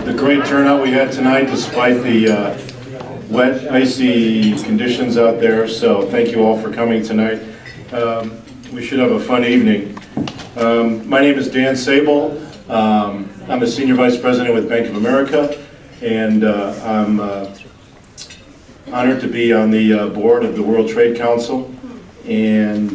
the great turnout we had tonight despite the wet, icy conditions out there. So thank you all for coming tonight. We should have a fun evening. My name is Dan Sable. I'm a Senior Vice President with Bank of America, and I'm honored to be on the board of the World Trade Council. And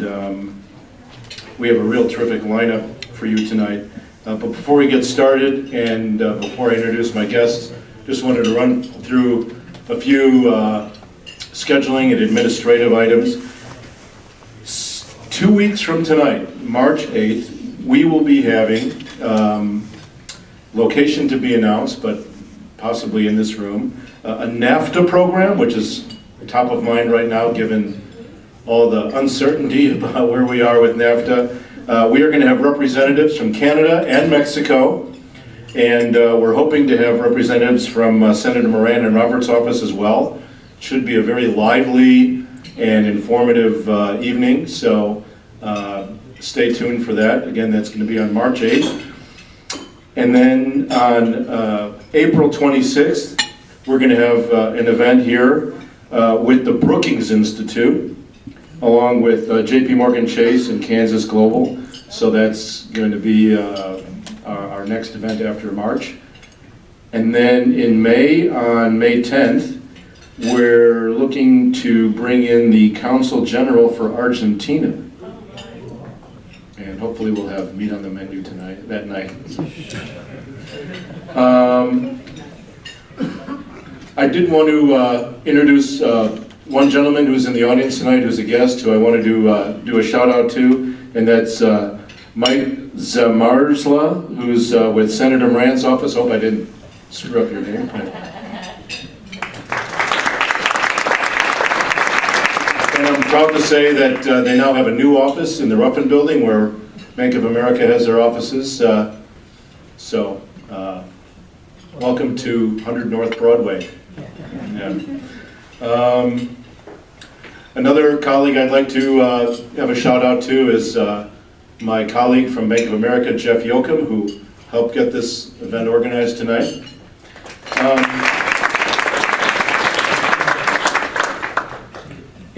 we have a real terrific lineup for you tonight. But before we get started, and before I introduce my guests, just wanted to run through a few scheduling and administrative items. 2 weeks from tonight, March 8th, we will be having, location to be announced, but possibly in this room, a NAFTA program, which is top of mind right now given all the uncertainty about where we are with NAFTA. We are going to have representatives from Canada and Mexico, and we're hoping to have representatives from Senator Moran and Roberts' office as well. Should be a very lively and informative evening, so stay tuned for that. Again, that's going to be on March 8th. And then on April 26th, we're going to have an event here with the Brookings Institute, along with JP Morgan Chase and Kansas Global. So that's going to be our next event after March. And then in May, on May 10th, we're looking to bring in the Consul General for Argentina. And hopefully we'll have meat on the menu that night. I did want to introduce one gentleman who's in the audience tonight, who's a guest, who I want to do a shout out to, and that's Mike Zamarsla, who's with Senator Moran's office. Hope I didn't screw up your name. And I'm proud to say that they now have a new office in the Ruffin Building where Bank of America has their offices. So welcome to 100 North Broadway. Yeah. Another colleague I'd like to have a shout out to is my colleague from Bank of America, Jeff Yoakum, who helped get this event organized tonight.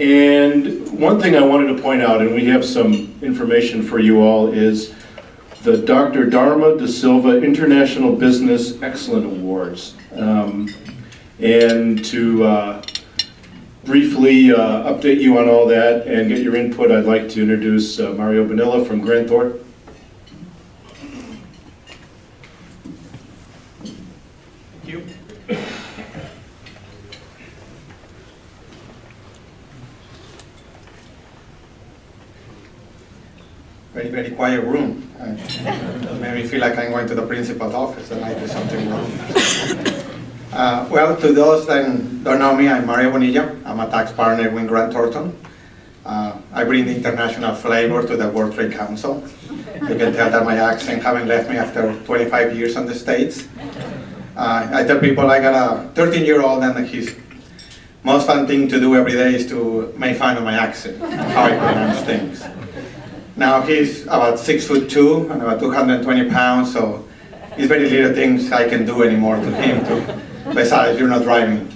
And one thing I wanted to point out, and we have some information for you all, is the Dr. Dharma De Silva International Business Excellence Awards. And to briefly update you on all that and get your input, I'd like to introduce Mario Bonilla from Grant Thornton. Thank you. Very, very quiet room. Made me feel like I'm going to the principal's office and I do something wrong. Well, to those that don't know me, I'm Mario Bonilla. I'm a tax partner with Grant Thornton. I bring the international flavor to the World Trade Council. You can tell that my accent haven't left me after 25 years in the States. I tell people I got a 13-year-old and his most fun thing to do every day is to make fun of my accent, how I pronounce things. Now he's about 6'2" and about 220 pounds, so there's very little things I can do anymore to him too. Besides, you're not driving.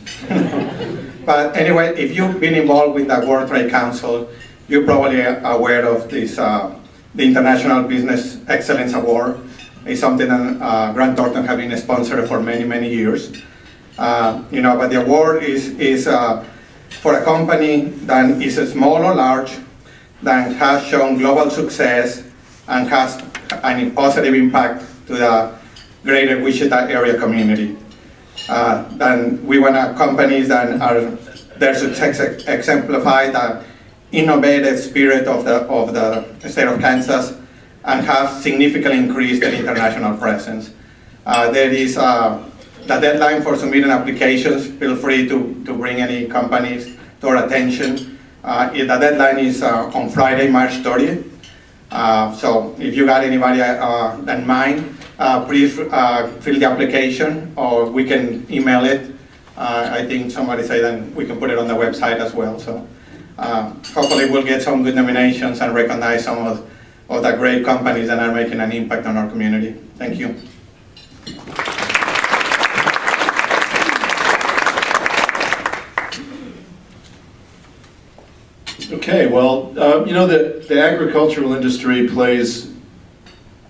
But anyway, if you've been involved with the World Trade Council, you're probably aware of this, the International Business Excellence Award. It's something that Grant Thornton has been a sponsor for many, many years. But the award is for a company that is small or large, that has shown global success and has a positive impact to the greater Wichita area community. Then we want companies that are their success exemplify the innovative spirit of the state of Kansas and have significantly increased their international presence. There is the deadline for submitting applications. Feel free to bring any companies to our attention. The deadline is on Friday, March 30th. So if you got anybody in mind, please fill the application, or we can email it. I think somebody said that we can put it on the website as well. So hopefully we'll get some good nominations and recognize some of the great companies that are making an impact on our community. Thank you. Okay, well, the agricultural industry plays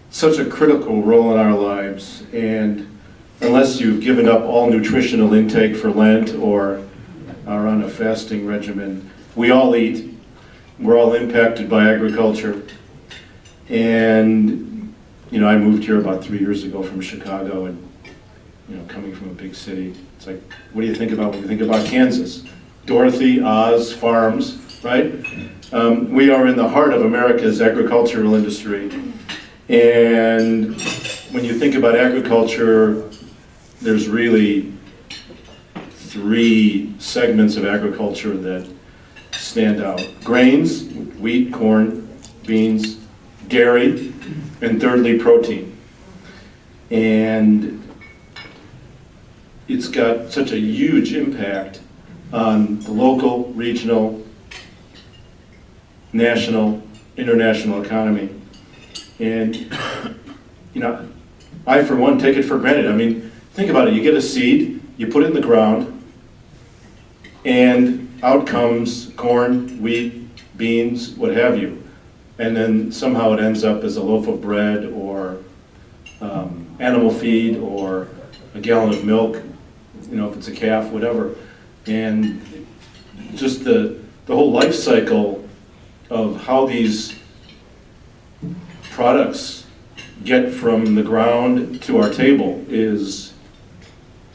such a critical role in our lives, and unless you've given up all nutritional intake for Lent or are on a fasting regimen, we all eat. We're all impacted by agriculture. And, I moved here about 3 years ago from Chicago, and, coming from a big city, it's like, what do you think about when you think about Kansas? Dorothy, Oz, farms, right? We are in the heart of America's agricultural industry. And when you think about agriculture, there's really 3 segments of agriculture that stand out. Grains, wheat, corn, beans, dairy, and thirdly, protein. And it's got such a huge impact on the local, regional, national, international economy. And, I, for one, take it for granted. I mean, think about it. You get a seed, you put it in the ground, and out comes corn, wheat, beans, what have you. And then somehow it ends up as a loaf of bread or animal feed or a gallon of milk, if it's a calf, whatever. And just the whole life cycle of how these products get from the ground to our table is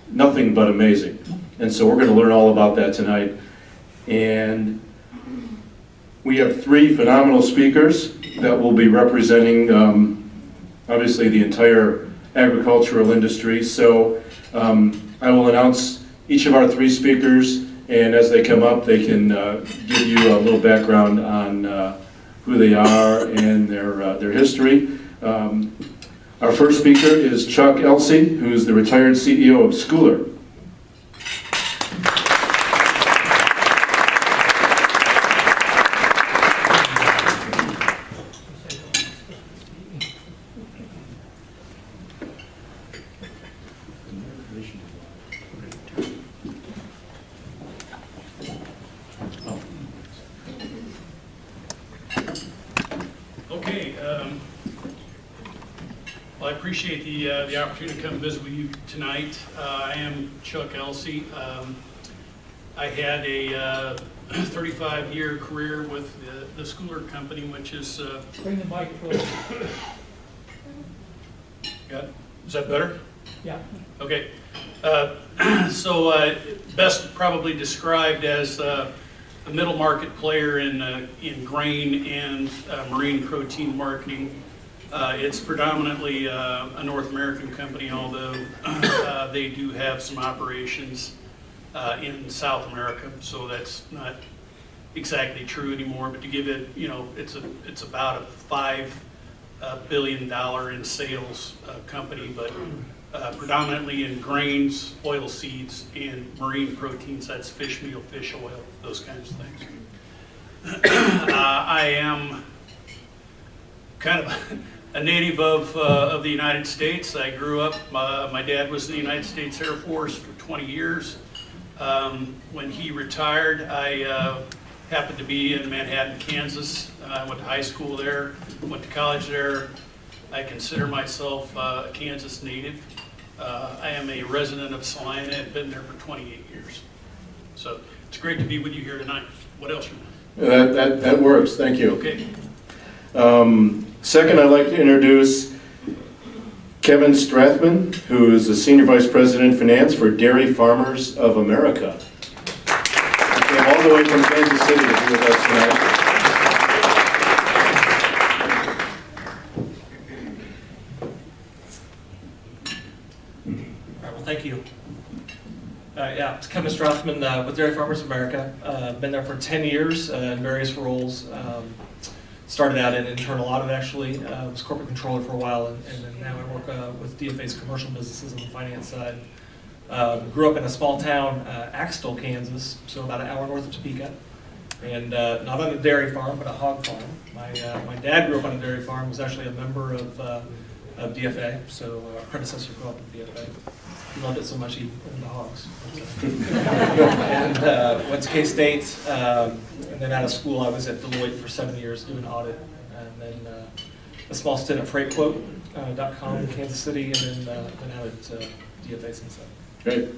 nothing but amazing. And so we're going to learn all about that tonight. And we have 3 phenomenal speakers that will be representing, obviously, the entire agricultural industry. So I will announce each of our 3 speakers, and as they come up, they can give you a little background on who they are and their history. Our first speaker is Chuck Elsey, who's the retired CEO of Schooler. Well, I appreciate the opportunity to come visit with you tonight. I am Chuck Elsey. I had a 35-year career with the Schooler Company, which is... Bring the mic closer. Is that better? Yeah. Okay. So best probably described as a middle market player in grain and marine protein marketing. It's predominantly a North American company, although they do have some operations in South America, so that's not exactly true anymore. But to give it, it's about a $5 billion in sales company, but predominantly in grains, oil seeds, and marine proteins. That's fish meal, fish oil, those kinds of things. I am kind of a native of the United States. I grew up, my dad was in the United States Air Force for 20 years. When he retired, I happened to be in Manhattan, Kansas. I went to high school there, went to college there. I consider myself a Kansas native. I am a resident of Salina and been there for 28 years. So it's great to be with you here tonight. What else? That works, thank you. Okay. Second, I'd like to introduce Kevin Strathman, who is the Senior Vice President Finance for Dairy Farmers of America. He came all the way from Kansas City to be with us tonight. All right, well, thank you. Yeah, it's Kevin Strathman with Dairy Farmers of America. Been there for 10 years in various roles. Started out in internal audit, actually. Was corporate controller for a while, and then now I work with DFA's commercial businesses on the finance side. Grew up in a small town, Axtell, Kansas, so about an hour north of Topeka. And not on a dairy farm, but a hog farm. My dad grew up on a dairy farm, was actually a member of of DFA, so our predecessor grew up in DFA. He loved it so much he owned the hogs. And went to K-State, and then out of school I was at Deloitte for 7 years doing audit, and then a small stint at FreightQuote.com in Kansas City, and then been out at DFA since then. Great.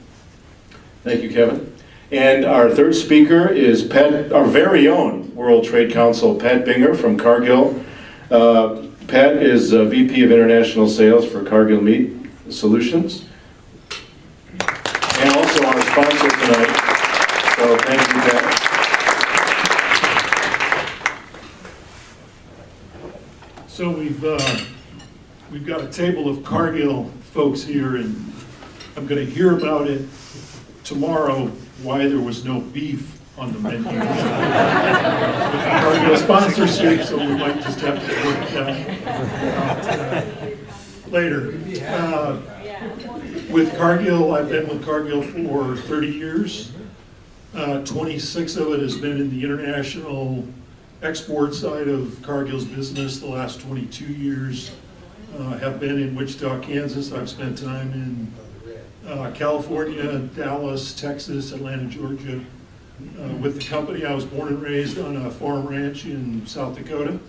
Thank you, Kevin. And our third speaker is our very own World Trade Council, Pat Binger from Cargill. Pat is VP of International Sales for Cargill Meat Solutions, and also our sponsor tonight. So thank you, Pat. So we've got a table of Cargill folks here, and I'm going to hear about it tomorrow, why there was no beef on the menu. With the Cargill sponsorship, so we might just have to work that out later. With Cargill, I've been with Cargill for 30 years. 26 of it has been in the international export side of Cargill's business. The last 22 years have been in Wichita, Kansas. I've spent time in California, Dallas, Texas, Atlanta, Georgia. With the company, I was born and raised on a farm ranch in South Dakota.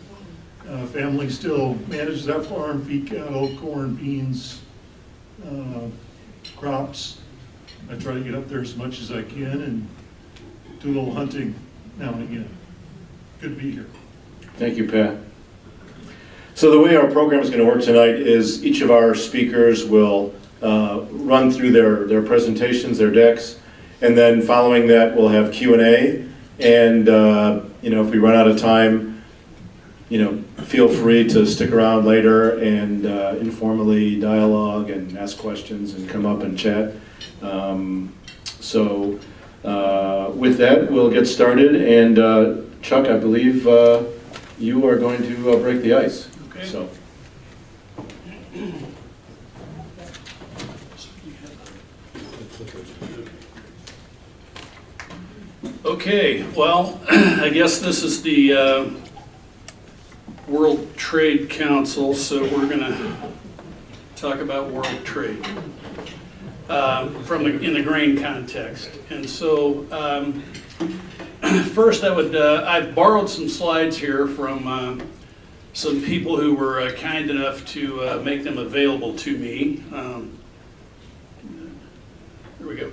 Family still manages that farm, feed cattle, corn, beans, crops. I try to get up there as much as I can and do a little hunting now and again. Good to be here. Thank you, Pat. So the way our program is going to work tonight is each of our speakers will run through their presentations, their decks, and then following that we'll have Q&A. And if we run out of time, feel free to stick around later and informally dialogue and ask questions and come up and chat. With that, we'll get started. And Chuck, I believe you are going to break the ice. Okay. So. Okay, well, I guess this is the World Trade Council, so we're going to talk about world trade in the grain context. And so first I've borrowed some slides here from some people who were kind enough to make them available to me. Here we go.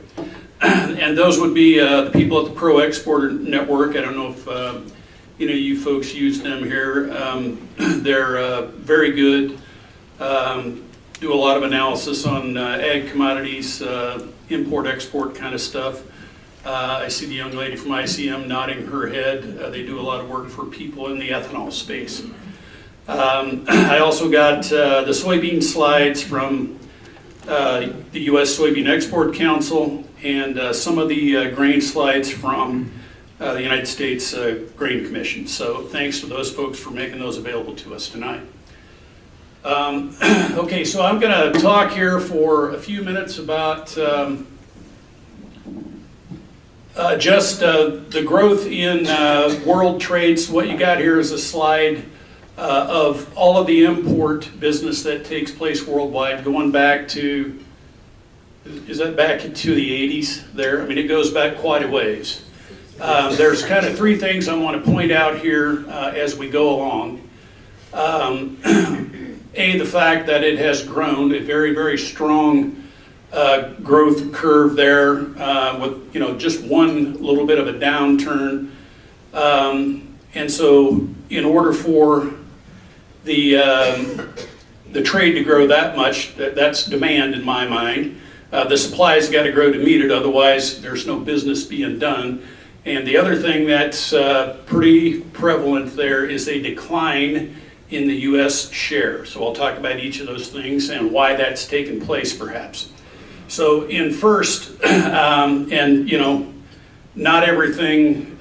And those would be the people at the Pro Exporter Network. I don't know if you folks use them here. They're very good. Do a lot of analysis on ag commodities, import-export kind of stuff. I see the young lady from ICM nodding her head. They do a lot of work for people in the ethanol space. I also got the soybean slides from the U.S. Soybean Export Council, and some of the grain slides from the United States Grain Commission. So thanks to those folks for making those available to us tonight. Okay, so I'm going to talk here for a few minutes about just the growth in world trades. What you got here is a slide of all of the import business that takes place worldwide, going back to, is that back into the 80s there? I mean, it goes back quite a ways. There's kind of three things I want to point out here as we go along. The fact that it has grown, a very, very strong growth curve there with, just one little bit of a downturn. And so in order for the trade to grow that much, that's demand in my mind. The supply's got to grow to meet it, otherwise there's no business being done. And the other thing that's pretty prevalent there is a decline in the U.S. share. So I'll talk about each of those things and why that's taken place perhaps. So in first, not everything,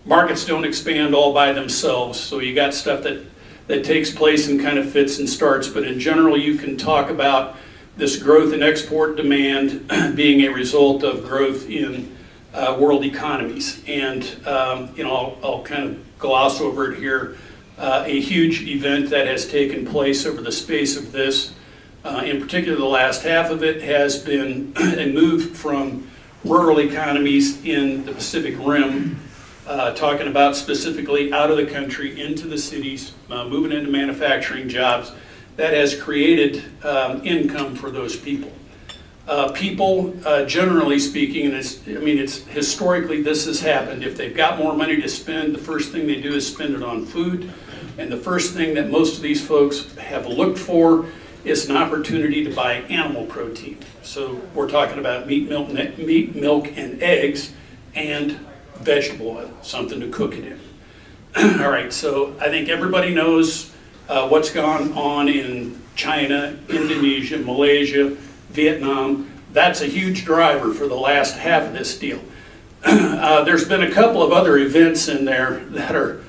markets don't expand all by themselves. So you got stuff that takes place and kind of fits and starts, but in general you can talk about this growth in export demand being a result of growth in world economies. And I'll kind of gloss over it here. a huge event that has taken place over the space of this. In particular, the last half of it has been a move from rural economies in the Pacific Rim, talking about specifically out of the country into the cities, moving into manufacturing jobs. That has created income for those people. People, generally speaking, and it's historically this has happened. If they've got more money to spend, the first thing they do is spend it on food. And the first thing that most of these folks have looked for is an opportunity to buy animal protein. So we're talking about meat, milk, and eggs, and vegetable oil, something to cook it in. All right, so I think everybody knows what's gone on in China, Indonesia, Malaysia, Vietnam. That's a huge driver for the last half of this deal. There's been a couple of other events in there that are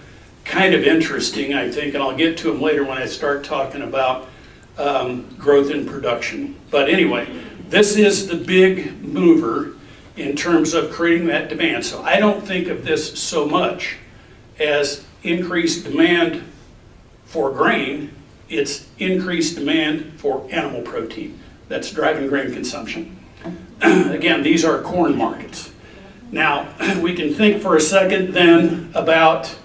kind of interesting, I think, and I'll get to them later when I start talking about growth in production. But anyway, this is the big mover in terms of creating that demand. So I don't think of this so much as increased demand for grain, it's increased demand for animal protein that's driving grain consumption. Again, these are corn markets. Now, we can think for a second then about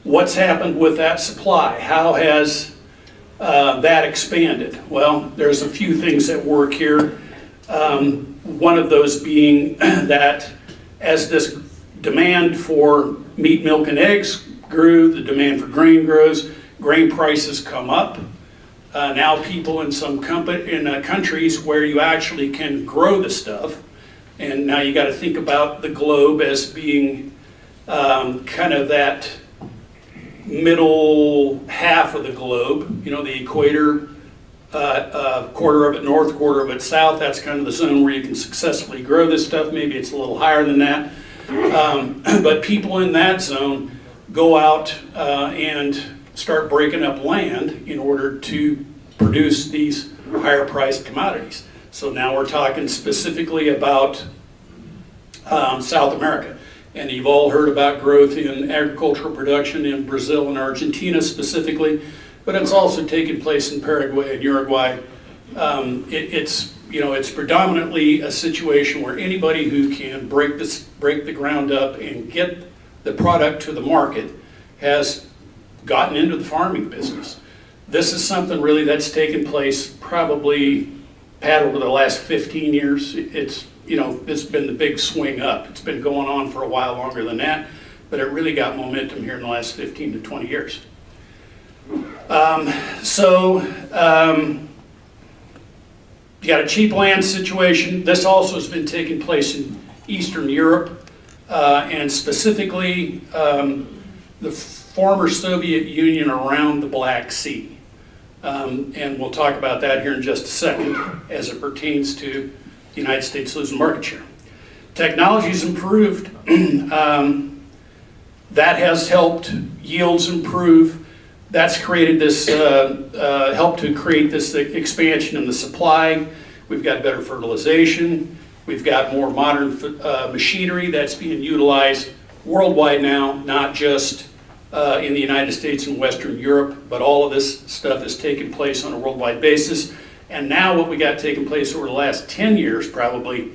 what's happened with that supply. How has that expanded? Well, there's a few things at work here. One of those being that as this demand for meat, milk, and eggs grew, the demand for grain grows, grain prices come up. Now people in some countries where you actually can grow the stuff, and now you got to think about the globe as being kind of that middle half of the globe, you know, the equator, quarter of it north, quarter of it south. That's kind of the zone where you can successfully grow this stuff. Maybe it's a little higher than that. But people in that zone go out and start breaking up land in order to produce these higher priced commodities. So now we're talking specifically about South America. And you've all heard about growth in agricultural production in Brazil and Argentina specifically, but it's also taken place in Paraguay and Uruguay. It's predominantly a situation where anybody who can break the ground up and get the product to the market has gotten into the farming business. This is something really that's taken place probably, Pat, over the last 15 years. It's been the big swing up. It's been going on for a while longer than that, but it really got momentum here in the last 15 to 20 years. You got a cheap land situation. This also has been taking place in Eastern Europe, and specifically the former Soviet Union around the Black Sea. And we'll talk about that here in just a second as it pertains to the United States losing market share. Technology's improved. That has helped yields improve. That's created this, helped to create this expansion in the supply. We've got better fertilization. We've got more modern machinery that's being utilized worldwide now, not just in the United States and Western Europe, but all of this stuff is taking place on a worldwide basis. And now what we got taking place over the last 10 years probably,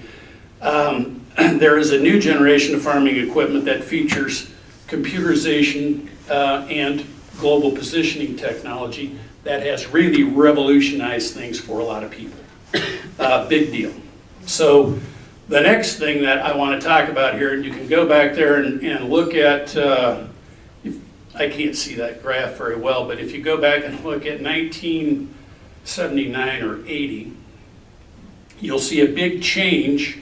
there is a new generation of farming equipment that features computerization and global positioning technology that has really revolutionized things for a lot of people. Big deal. So the next thing that I want to talk about here, and you can go back there and look at, I can't see that graph very well, but if you go back and look at 1979 or 80, you'll see a big change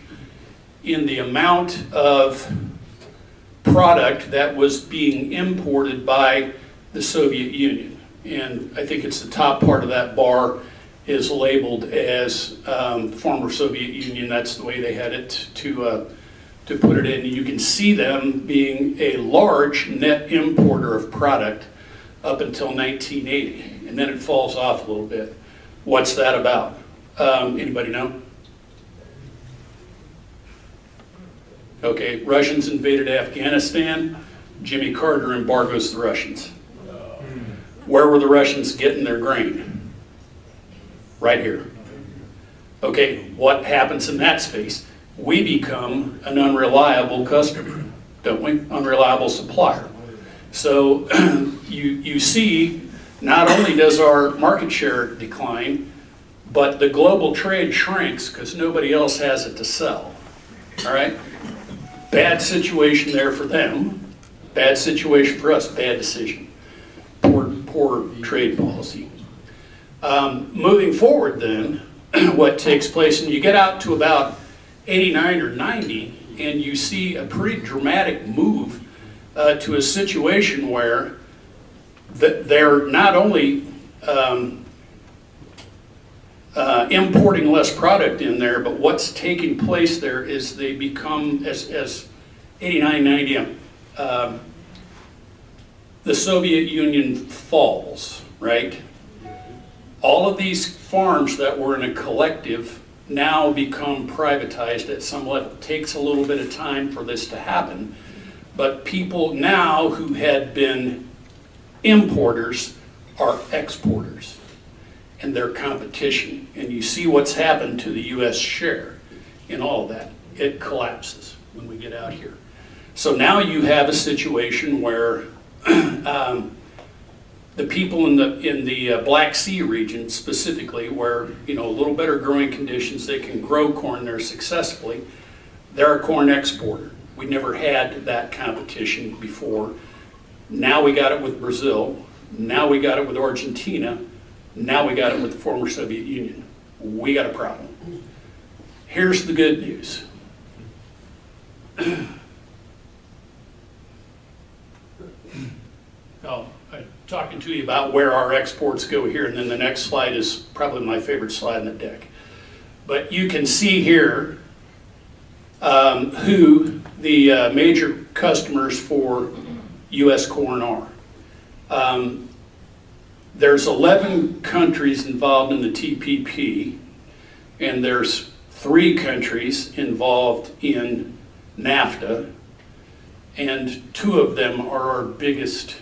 in the amount of product that was being imported by the Soviet Union. And I think it's the top part of that bar is labeled as former Soviet Union. That's the way they had it to put it in. You can see them being a large net importer of product up until 1980, and then it falls off a little bit. What's that about? Anybody know? Okay, Russians invaded Afghanistan. Jimmy Carter embargoes the Russians. Where were the Russians getting their grain? Right here. Okay, what happens in that space? We become an unreliable customer, don't we? Unreliable supplier. So you see, not only does our market share decline, but the global trade shrinks because nobody else has it to sell. All right? Bad situation there for them. Bad situation for us. Bad decision. Poor trade policy. Moving forward then, what takes place, and you get out to about 89 or 90, and you see a pretty dramatic move to a situation where they're not only importing less product in there, but what's taking place there is they become, as 89, 90, the Soviet Union falls, right? All of these farms that were in a collective now become privatized at some level. It takes a little bit of time for this to happen, but people now who had been importers are exporters, and their competition. And you see what's happened to the U.S. share in all of that. It collapses when we get out here. So now you have a situation where the people in the Black Sea region specifically, where a little better growing conditions, they can grow corn there successfully. They're a corn exporter. We never had that competition before. Now we got it with Brazil. Now we got it with Argentina. Now we got it with the former Soviet Union. We got a problem. Here's the good news. I'm talking to you about where our exports go here, and then the next slide is probably my favorite slide in the deck. But you can see here who the major customers for U.S. corn are. There's 11 countries involved in the TPP, and there's 3 countries involved in NAFTA, and 2 of them are our biggest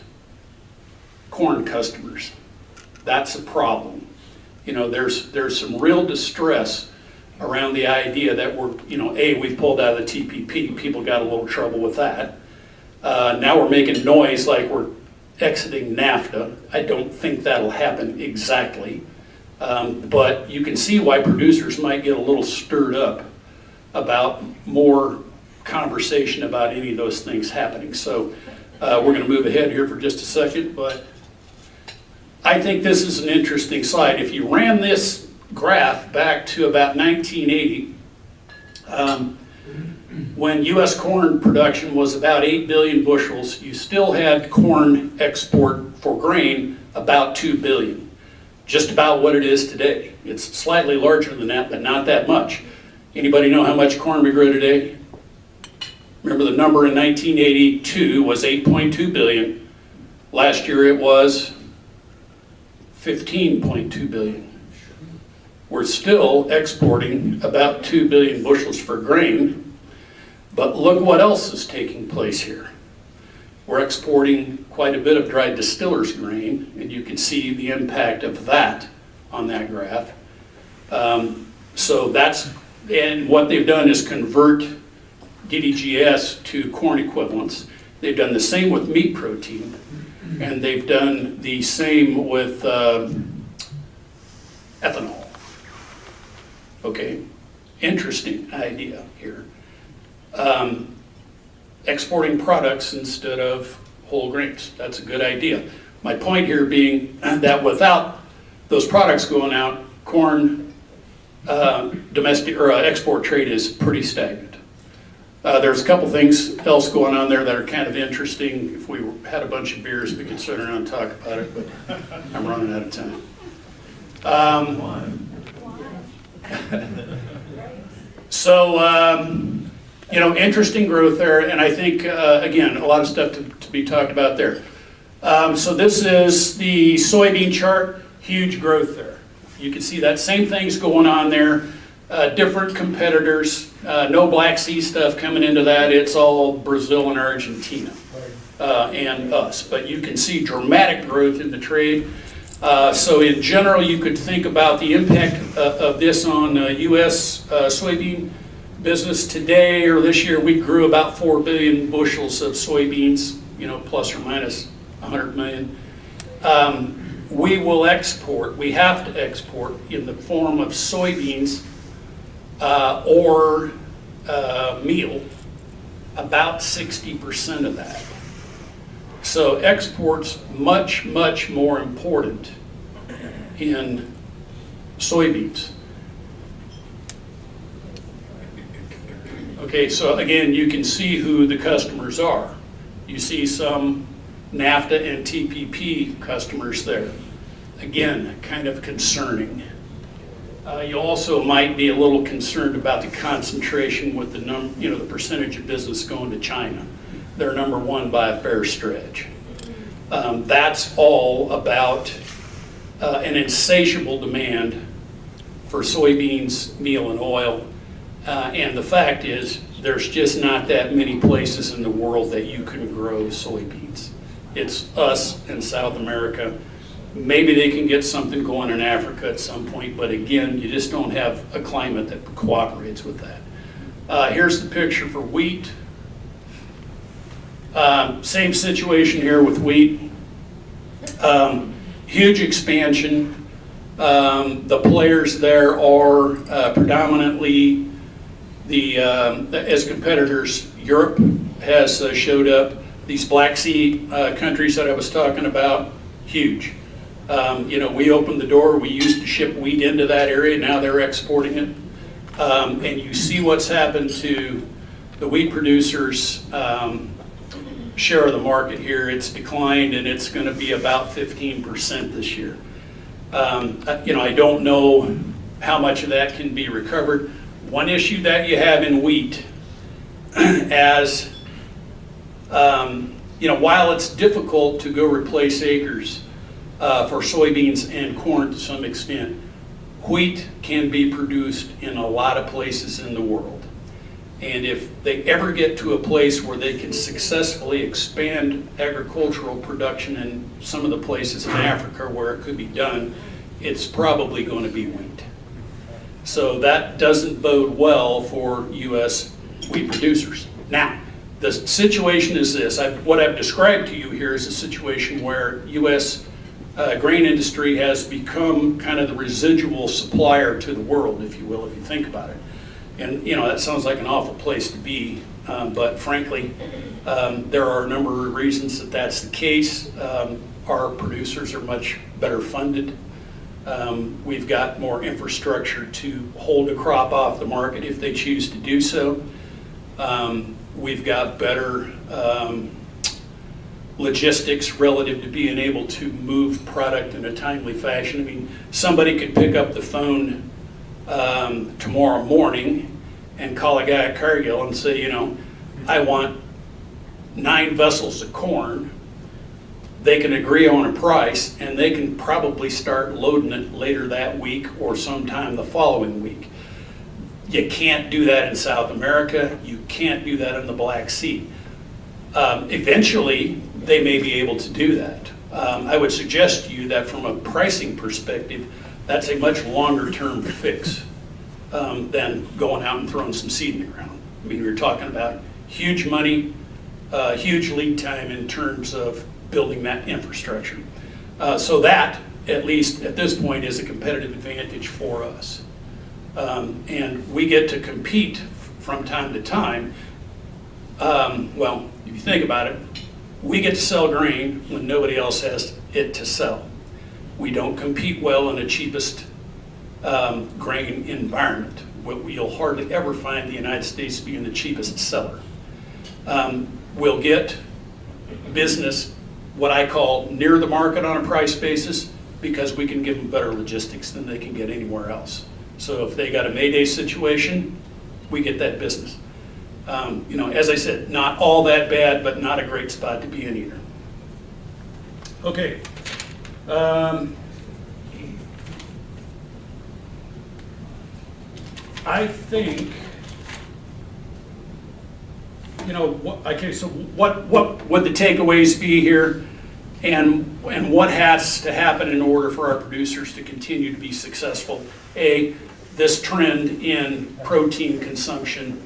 corn customers. That's a problem. There's some real distress around the idea that we've pulled out of the TPP. People got a little trouble with that. Now we're making noise like we're exiting NAFTA. I don't think that'll happen exactly. But you can see why producers might get a little stirred up about more conversation about any of those things happening. So we're going to move ahead here for just a second, but I think this is an interesting slide. If you ran this graph back to about 1980, when U.S. corn production was about 8 billion bushels, you still had corn export for grain about 2 billion. Just about what it is today. It's slightly larger than that, but not that much. Anybody know how much corn we grow today? Remember, the number in 1982 was 8.2 billion. Last year it was 15.2 billion. We're still exporting about 2 billion bushels for grain, but look what else is taking place here. We're exporting quite a bit of dried distillers grain, and you can see the impact of that on that graph. And what they've done is convert DDGS to corn equivalents. They've done the same with meat protein, and they've done the same with ethanol. Okay, interesting idea here. Exporting products instead of whole grains. That's a good idea. My point here being that without those products going out, corn domestic or export trade is pretty stagnant. There's a couple things else going on there that are kind of interesting. If we had a bunch of beers, we could sit around and talk about it, but I'm running out of time. Interesting growth there, and I think, again, a lot of stuff to be talked about there. So this is the soybean chart, huge growth there. You can see that same thing's going on there, different competitors, no Black Sea stuff coming into that, it's all Brazil and Argentina. and us. But you can see dramatic growth in the trade. So in general, you could think about the impact of this on U.S. Soybean business. Today or this year, we grew about 4 billion bushels of soybeans, plus or minus 100 million. We will export, we have to export in the form of soybeans or meal, about 60% of that. So export's much, much more important in soybeans. Okay, so again, you can see who the customers are. You see some NAFTA and TPP customers there. Again, kind of concerning. You also might be a little concerned about the concentration with the percentage of business going to China. They're number one by a fair stretch. That's all about an insatiable demand for soybeans, meal, and oil. And the fact is, there's just not that many places in the world that you can grow soybeans. It's us in South America. Maybe they can get something going in Africa at some point, but again, you just don't have a climate that cooperates with that. Here's the picture for wheat. Same situation here with wheat. Huge expansion. The players there are predominantly as competitors. Europe has showed up. These Black Sea countries that I was talking about, huge. We opened the door. We used to ship wheat into that area. Now they're exporting it. And you see what's happened to the wheat producers' share of the market here. It's declined, and it's going to be about 15% this year. I don't know how much of that can be recovered. One issue that you have in wheat, while it's difficult to go replace acres for soybeans and corn to some extent, wheat can be produced in a lot of places in the world. And if they ever get to a place where they can successfully expand agricultural production in some of the places in Africa where it could be done, it's probably going to be wheat. So that doesn't bode well for U.S. wheat producers. Now, the situation is this. What I've described to you here is a situation where U.S. Grain industry has become kind of the residual supplier to the world, if you will, if you think about it. And that sounds like an awful place to be, but frankly, there are a number of reasons that that's the case. Our producers are much better funded. We've got more infrastructure to hold a crop off the market if they choose to do so. We've got better logistics relative to being able to move product in a timely fashion. I mean, somebody could pick up the phone tomorrow morning and call a guy at Cargill and say, I want 9 vessels of corn. They can agree on a price, and they can probably start loading it later that week or sometime the following week. You can't do that in South America. You can't do that in the Black Sea. Eventually, they may be able to do that. I would suggest to you that from a pricing perspective, that's a much longer term fix than going out and throwing some seed in the ground. I mean, we're talking about huge money, huge lead time in terms of building that infrastructure. So that, at least at this point, is a competitive advantage for us. And we get to compete from time to time. Well, if you think about it, we get to sell grain when nobody else has it to sell. We don't compete well in the cheapest grain environment. You'll hardly ever find the United States being the cheapest seller. We'll get business, what I call near the market on a price basis, because we can give them better logistics than they can get anywhere else. So if they got a Mayday situation, we get that business. As I said, not all that bad, but not a great spot to be in either. Okay. I think you know, okay, so what would the takeaways be here? And what has to happen in order for our producers to continue to be successful? A, this trend in protein consumption